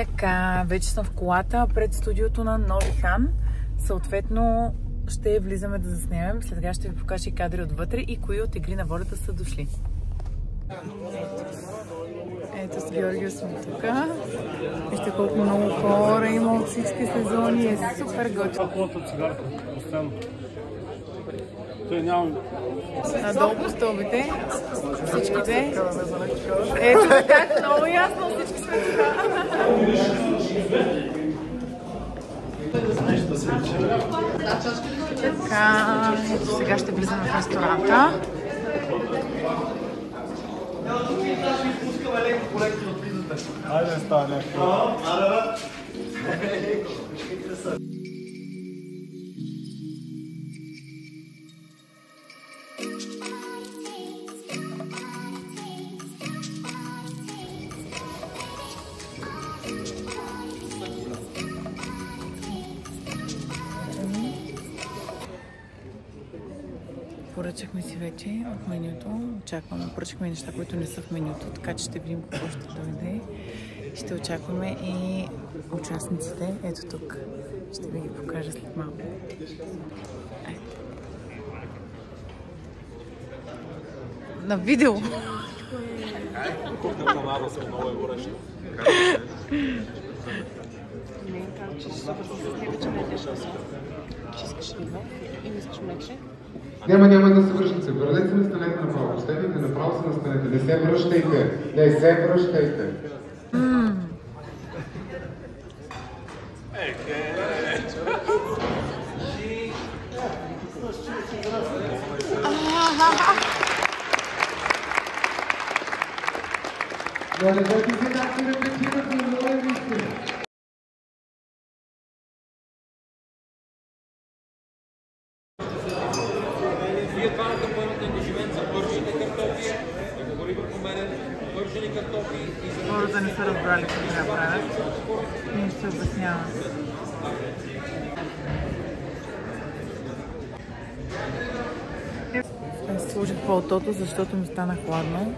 Така, вече съм в колата пред студиото на Нови Хан. Съответно ще влизаме да заснемем. След това ще ви покажа и кадри отвътре и кои от Игри на волята са дошли. Ето с Георгио сме тук. Вижте колко много хора има от всички сезони. Е супер готино. Надолу по стълбите всичките. Ето така, много ясно всички сме така. Ето сега ще влизаме в ресторанта. Айде става някакво. Поръчахме си вече от менюто. Очакваме. Поръчахме неща, които не са в менюто, така че ще видим какво ще дойде. Ще очакваме и участниците. Ето тук. Ще ви ги покажа след малко. На видео! На канала съм много горещо. Не, казвам, че ще се вързи с тебе, че не ядеш оса. Че искаш риба и не искаш мече. Няма да се връщате. Върнете се, настанете направо. Степите направо се настанете. Не се връщайте. Не се връщайте. Да не бъдете се как се репетирате, моля ви се. Вие двамата поемате ангажимент за пържени картофи, да говори върху мене, пържени картофи и за... Хората не са разбрали какво трябва да правят. Ние ще се обясняваме. Сложих по-отото, защото ми стана хладно.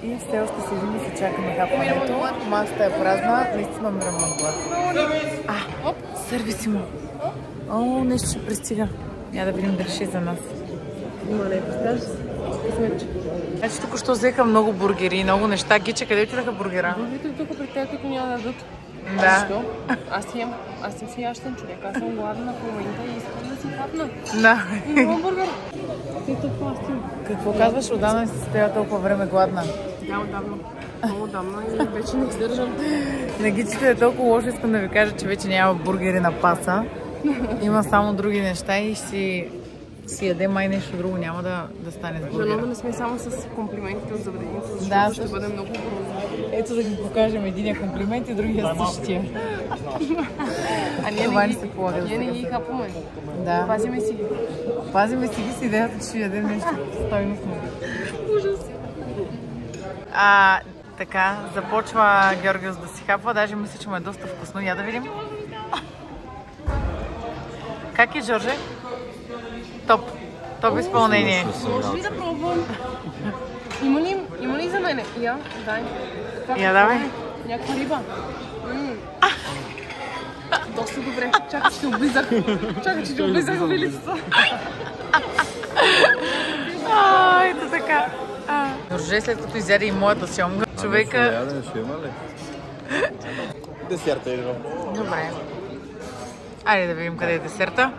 И все още седим и се чакаме хапването. Масата е празна, наистина ми ръмна глад. Сервиси му. О, нещо ще пристига. Я да видим дали ще е за нас. Има не представяш? Значи тук що взеха много бургери и много неща. Гиче, къде отидаха бургера? Бургерите тук при те, които няма да дадат. Да. Защо? Аз съм си ящен човек. Аз съм гладна в момента и искам да си хапна. Да. Няма бургер. Ти толкова астим. Какво казваш? Отдавна си стоя толкова време гладна. Да, отдавна. Много отдавна и вече не издържам. На гичите е толкова лошо, искам да ви кажа, че вече няма бургери на паса. Има само други неща и си яде май нещо друго, няма да стане с бургера. Дано да не сме само с комплиментите от заведението, защото Да, ще бъде много грозно. Ето да ги покажем единия комплимент и другия същия. А ние не ги хапваме. Да. Пазиме си ги. Пазиме си ги с идеята, че ще ядем нещо стойностно. Ужас. Така, започва Георгиос да си хапва, даже мисля, че му е доста вкусно. Я да видим. Как е, Жорже? Топ изпълнение. Може ли да пробвам? Има ли за мене? Я, дай. Я давай. Някаква риба. Доста добре. Чакай, че те облизах в вилицата. Ето така. Жорже, след като изяде и моята сьомга, човека... Ще има ли? Десерта идва. Добре. Айде да видим къде е десерта.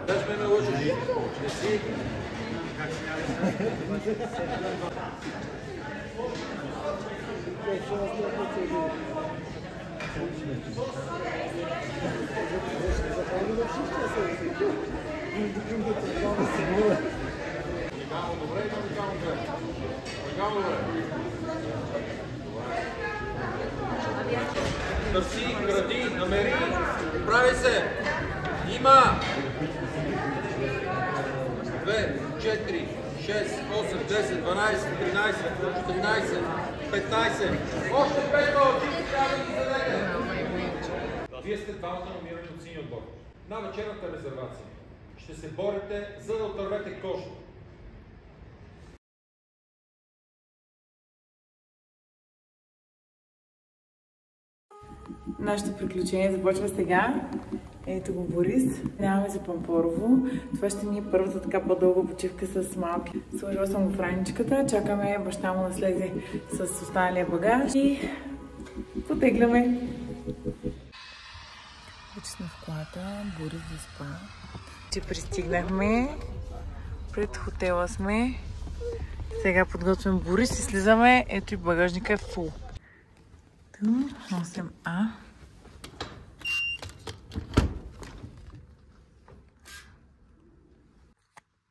Търси, гради, намери, прави се! Има! 2, 4, 6, 8, 10, 12, 13, 14, 15, още 5 минути трябва да ги задете! Вие сте двамата номирани от синия отбор. На вечерната резервация ще се борите, за да отървете кошно. Нашето приключение започва сега. Ето го Борис. Нямаме за Пампорово. Това ще ни е първата така по-дълга почивка с малки. Сложила съм го в раничката. Чакаме баща му да слезе с останалия багаж и потегляме. Вече сме в колата. Борис заспа. Че пристигнахме. Пред хотела сме. Сега подготвям Борис и слизаме. Ето и багажника е фул. 8А.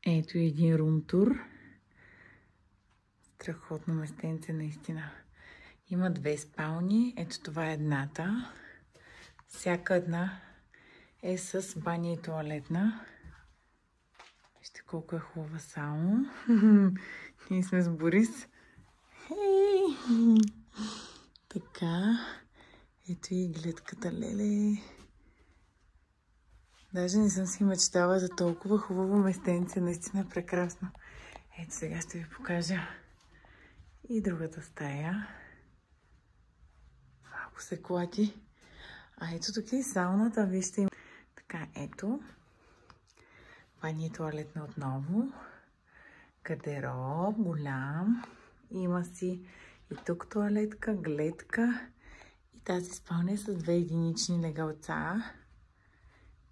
Ето един румтур. Страхотно местенце наистина. Има 2 спални. Ето това е едната. Всяка една е с баня и тоалетна. Вижте колко е хубава само. Ние сме с Борис. Така. Ето и гледката, леле. Даже не съм си мечтала за толкова хубаво местенце. Наистина е прекрасно. Ето сега ще ви покажа и другата стая. Малко се клати. А ето тук е и сауната. Вижте. Така, ето. Баня и туалетна отново. Гардероб, голям. Има си и тук туалетка, гледка. И тази спалня е с 2 единични легалца.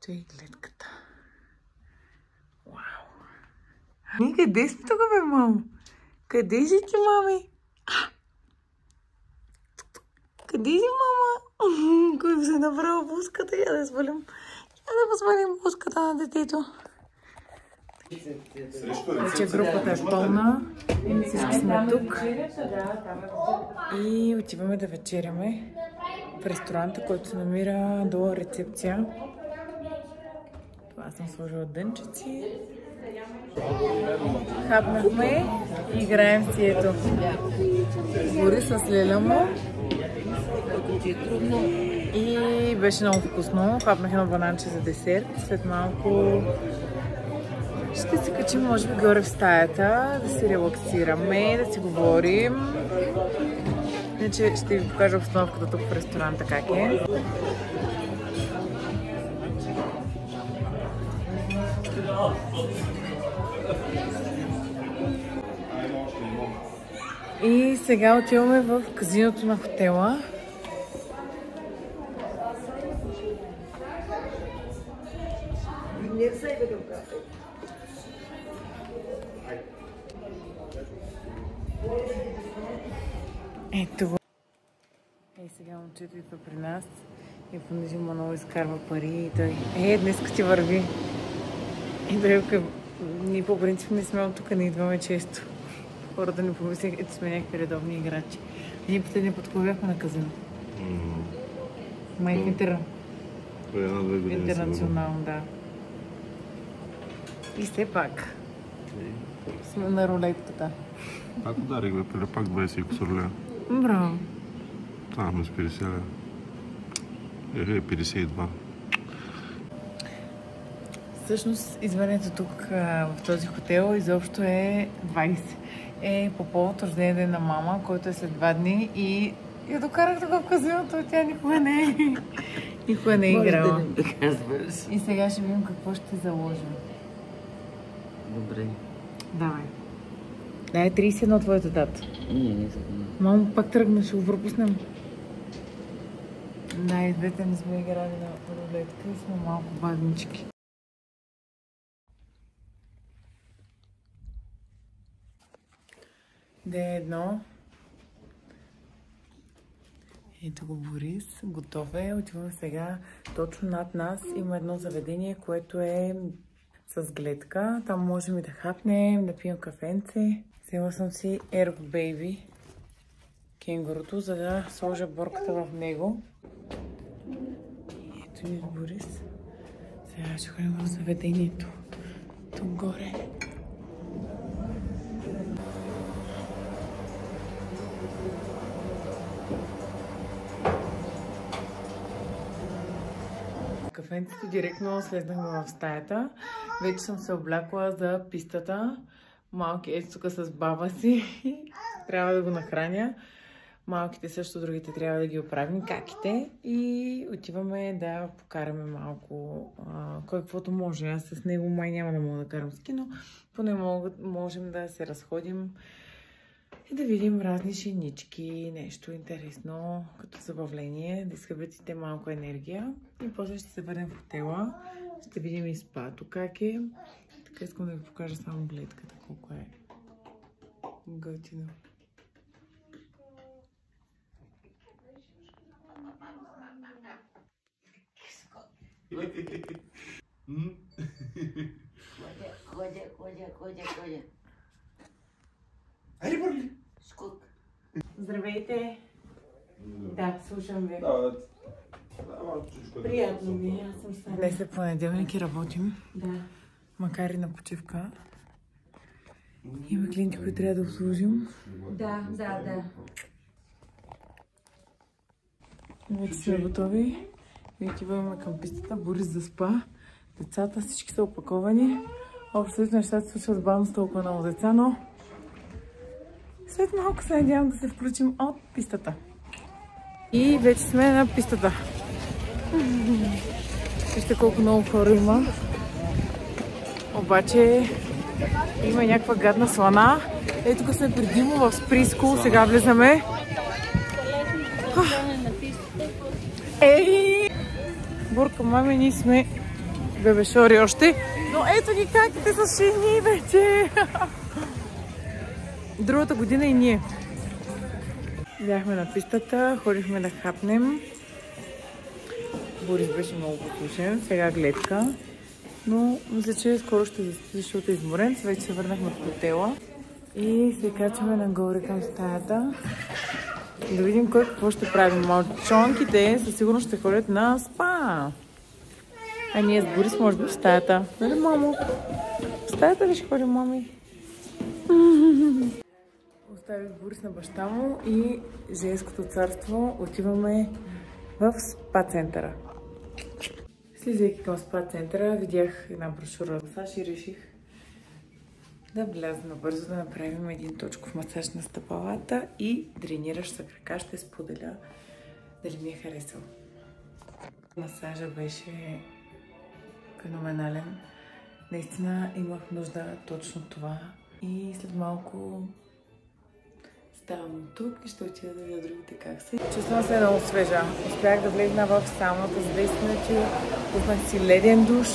Това е гледката. Вау! Ние къде сме тук, бе, мамо? Къде си ти, мами? Къде си, мама? Кой се направи пуската? Я да свалим. Я да посвалим пуската на детето. Вече групата е пълна. Всички сме тук. И отиваме да вечеряме в ресторанта, който се намира до рецепция. Това съм сложила дънчици. Хапнахме и играем си ето. Борис с леля му. И беше много вкусно. Хапнах едно бананче за десерт. След малко ще се качим, може би, горе в стаята, да си релаксираме, да си говорим. Иначе ще ви покажа обстановката тук в ресторанта как е. И сега отиваме в казиното на хотела. Ето го. Сега момчето идва при нас и понеже много изкарва пари и той днеска ти върви. И той, ние по принцип не сме от тук, не идваме често. Хората ни помислиха, че сме някакви редовни играчи. Ние последния път бяхме на казино. Май в интернационално, да. И все пак сме на рулетката. Пак ударих, бе, преди пак 20 кусор лева. Браво. Това ме с 50 лева. 52. Всъщност, извънето тук в този хотел изобщо е 20. Е по повод рождения ден на мама, който е след 2 дни и я докарах тук в казиното, тя никога не е играла. Може да казваш. И сега ще видим какво ще заложим. Добре. Давай. Да, е 31 твоята дата. Не знам. Мамо, пак тръгна, ще го пропуснем. Да, и двете не сме играли на рулетка и сме малко бавнички. Ден 1. Ето го Борис, готов е. Отиваме сега. Точно над нас има едно заведение, което е с гледка. Там можем и да хапнем, да пием кафенце. Взела съм си Ergo Baby кенгурото, за да сложа борката в него. И ето ни Борис. Сега ще ходим в заведението. Тук горе. Кафенцето директно слезнахме в стаята. Вече съм се облякла за пистата. Малки ето тук с баба си. Трябва да го нахраня. Малките също, другите трябва да ги оправим, каките. И отиваме да покараме малко кой каквото може. Аз с него май няма да мога да карам ски, но поне можем да се разходим и да видим разни шинички, нещо интересно като забавление, да изхъбят малко енергия. И после ще се върнем в хотела, ще видим и спато как е. Така искам да ви покажа само гледката, колко е готино. Ходя. Айде, бърли! Скок. Здравейте! Да, слушам ви. Всичко Приятно ми, аз съм Сара. Днес е понеделник и работим. Да. Макар и на почивка. Има клиенти, които трябва да обслужим. Да. Вече сме готови. И отиваме към пистата. Борис заспа. Децата всички са опаковани. Общо нещата се случват бавно с толкова много деца, но след малко се надявам да се включим от пистата. И вече сме на пистата. Вижте колко много хора има. Обаче има някаква гадна слана. Ето тук сме при Димо в Сприско. Сега влизаме. Ей! Бурка, мами, ние сме бебешори още. Но ето ги каките са шини вече. Другата година и ние. Бяхме на пистата, ходихме да хапнем. Борис беше много послушен, сега гледка. Но мисля, че скоро ще заспи, защото е изморен. Вече се върнахме в хотела. И се качваме нагоре към стаята. Да видим кой какво ще правим. Малчонките със сигурност ще ходят на спа. А ние с Борис може би в стаята. Нали, мамо? В стаята ли ще ходим, мами? Оставих Борис на баща му и женското царство отиваме в спа центъра. Слизайки към спа центъра, видях една брошура от САЩ и реших да вляза бързо да направим един точков масаж на стъпалата и дрениращ за крака. Ще споделя дали ми е харесал. Масажа беше феноменален. Наистина имах нужда точно това и след малко ставам тук и ще отида да видя другите как се. Чувствам се много свежа. Успях да влезна в сауната за 10 минути, пуснах си леден душ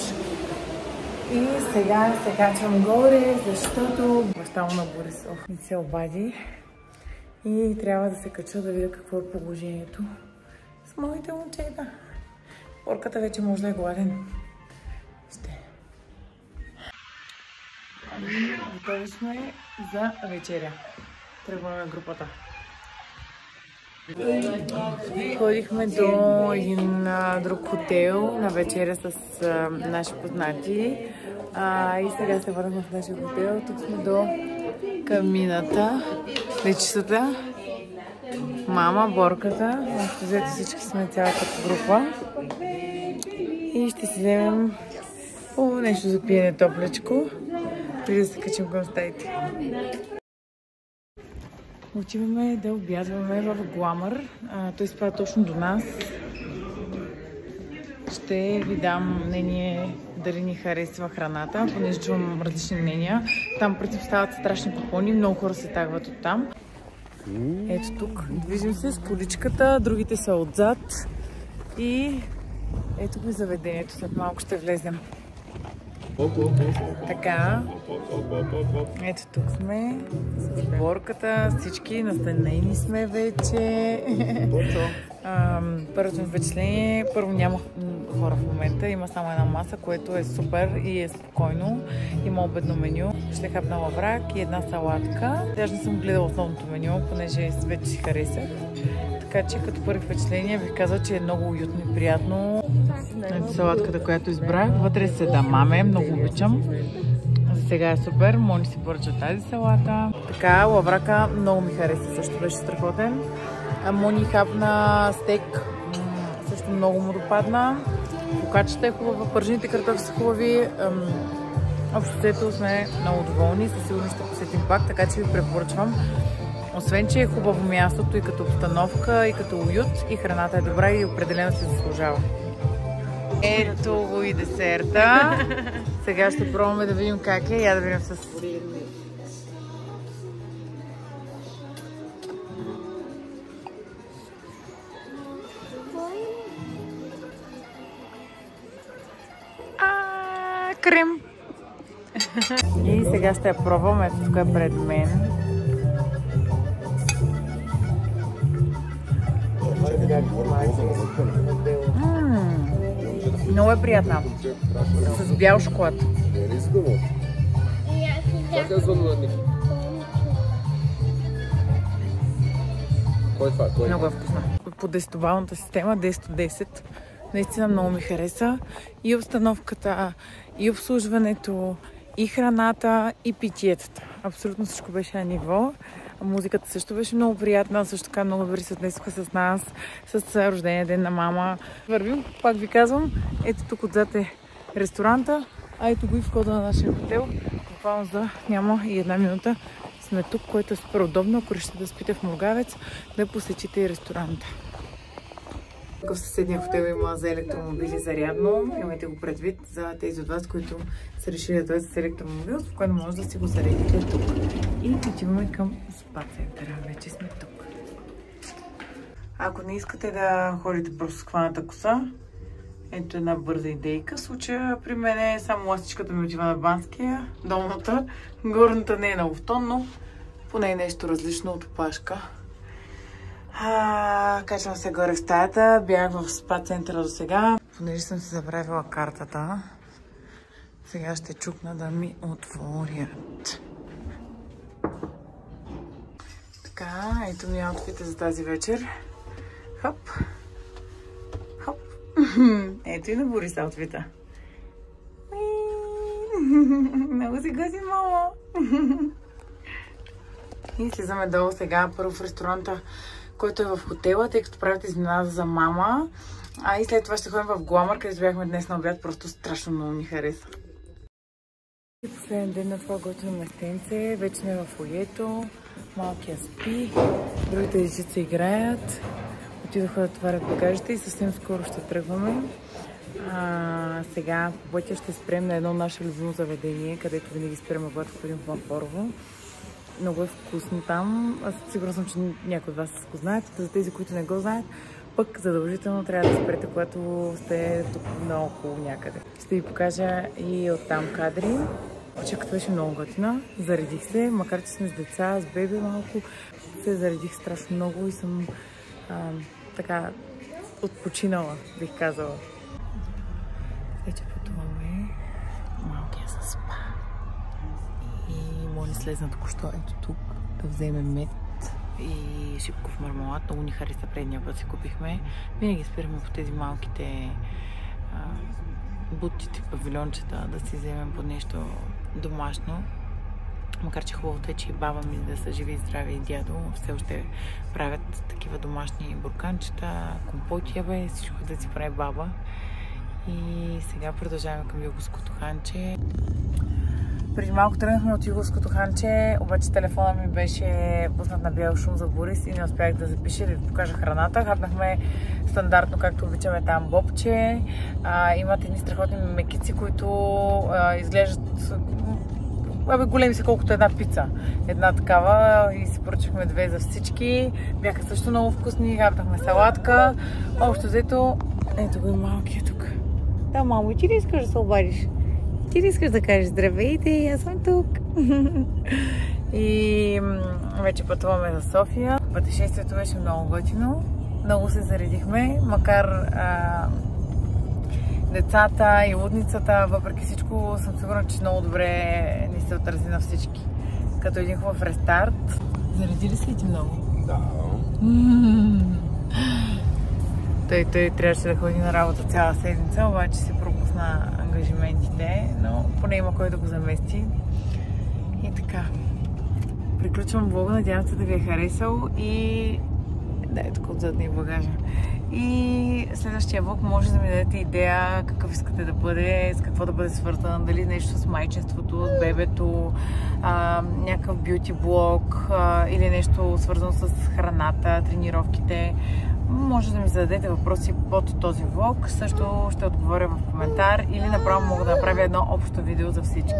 и сега се качвам горе, защото баща му на Борис не се обади и трябва да се кача да видя какво е положението с моите момчета. Порката вече може да е гладен. Готови сме за вечеря. Тръгваме групата. Ходихме до един друг хотел на вечеря с наши познати. И сега се върнахме в нашия хотел. Тук сме до камината. Лечицата, мама, борката. Взето всички сме цялата група. И ще си вземем нещо за пиене топлечко, преди да се качим към стаите. Отиваме да обядваме в Гламър. Той спада точно до нас. Ще ви дам мнение дали ни харесва храната, понеже чувам различни мнения. Там против стават страшни попълни, много хора се тагват от там. Ето тук, движим се с количката, другите са отзад. И ето го заведението, след малко ще влезем. Така, ето тук сме с борката, всички настанени сме вече. Първото ми впечатление, първо няма хора в момента, има само една маса, което е супер и е спокойно. Има обедно меню, ще хапна лаврак и една салатка. Аз не съм гледала основното меню, понеже вече си харесах. Така че като първи впечатление бих казала, че е много уютно и приятно. Ето салатката, която избрах. Вътре се дамаме, много обичам. За сега е супер. Мони си поръча тази салата. Така, лаврака много ми хареса, също беше страхотен. Мони хапна стейк, също много му допадна. Фокачата е хубава, пържените картофи са хубави. Общо взето сме много доволни, със сигурност ще посетим пак, така че ви препоръчвам Освен, че е хубаво мястото и като обстановка, и като уют, и храната е добра и определено се заслужава. Ето го и десерта. Сега ще пробваме да видим как е. Я да видим с... Крем! И сега ще я пробвам. Ето тук е пред мен. Много е приятна. С бял шоколад. Много е вкусна. По 10-балната система, 10 от 10. Наистина много ми хареса. И обстановката, и обслужването, и храната, и питиетата. Абсолютно всичко беше на ниво. Музиката също беше много приятна, също така много добре се отнесоха с нас, с рождения ден на мама. Вървим, пак ви казвам, ето тук отзад е ресторанта, а ето го и входа на нашия хотел. Буквално за няма и една минута сме тук, което е супер удобно, ако решите да спите в Мургавец, да посетите и ресторанта. Тук в съседния хотел има за електромобили зарядно. Имайте го предвид за тези от вас, които са решили да дойдат с електромобил, спокойно може да си го зарядите тук. И отиваме към спа центъра. Вече сме тук. Ако не искате да ходите просто с хваната коса, ето една бърза идейка. В случая при мен е само ластичката ми отива на Банския, долната. Горната не е на лофтон, но поне е нещо различно от опашка. Качвам се горе в стаята. Бях в спа центъра до сега. Понеже съм си забравила картата, сега ще чукна да ми отворят. Така, ето ми аутфита за тази вечер. Хоп. Хоп. Ето и на Борис аутфита. Много си гази, мама. И слизаме долу сега първо в ресторанта, който е в хотела, тъй като правят изненада за мама. И след това ще ходим в Гламър, където бяхме днес на обяд. Просто страшно много ми хареса. И последен ден на това готино местенце. Вече сме в фоайето. Малкия спи. Другите дечица играят. Отидоха да товарят багажите и съвсем скоро ще тръгваме. Сега по пътя ще спрем на едно наше любимо заведение, където винаги спираме, когато ходим в Пампорово. Много е вкусно там. Аз сигурна съм, че някои от вас го знаят. За тези, които не го знаят, пък задължително трябва да спрете, когато сте тук наоколо някъде. Ще ви покажа и оттам кадри. Почивката беше много готина. Заредих се, макар че сме с деца, с бебе малко. Се заредих страшно много и съм така отпочинала, бих казала. Вече пътуваме малкия с спа. И Мони слезна току-що ето тук да вземе мед и шипков мармелад. Много ни хареса предния път си купихме. Винаги спираме по тези малките бутите, павилончета да си вземем по нещо домашно. Макар че хубавото е, че и баба ми да са живи и здрави и дядо все още правят такива домашни бурканчета, компоти, всичко да си прави баба. И сега продължаваме към югоското ханче. Преди малко тръгнахме от югоското ханче, обаче телефона ми беше пуснат на бял шум за Борис и не успях да запиша да ви покажа храната. Хапнахме стандартно, както обичаме там, бобче. Имат едни страхотни мекици, които изглеждат големи са колкото една пица. Една такава и си поръчахме две за всички. Бяха също много вкусни. Хапнахме салатка. Общо взето, ето го и малкият тук. Да, мамо, и ти ли искаш да се обадиш? Ти ли искаш да кажеш здравейте, аз съм тук. И вече пътуваме за София. Пътешествието беше много готино. Много се заредихме, макар децата и лудницата, въпреки всичко съм сигурна, че много добре ни се отрази на всички. Като един хубав рестарт. Зареди ли си ти много? Да. Той трябваше да ходи на работа цяла седмица, обаче си пропусна ангажиментите, но поне има кой да го замести. И така. Приключвам влога, надявам се да ви е харесал и да, е тук отзад ни багажа. И следващия влог може да ми дадете идея какъв искате да бъде, с какво да бъде свързан, дали нещо с майчинството, с бебето, някакъв бюти блог или нещо свързано с храната, тренировките. Може да ми зададете въпроси под този влог. Също ще отговоря в коментар или направо мога да направя едно общо видео за всички.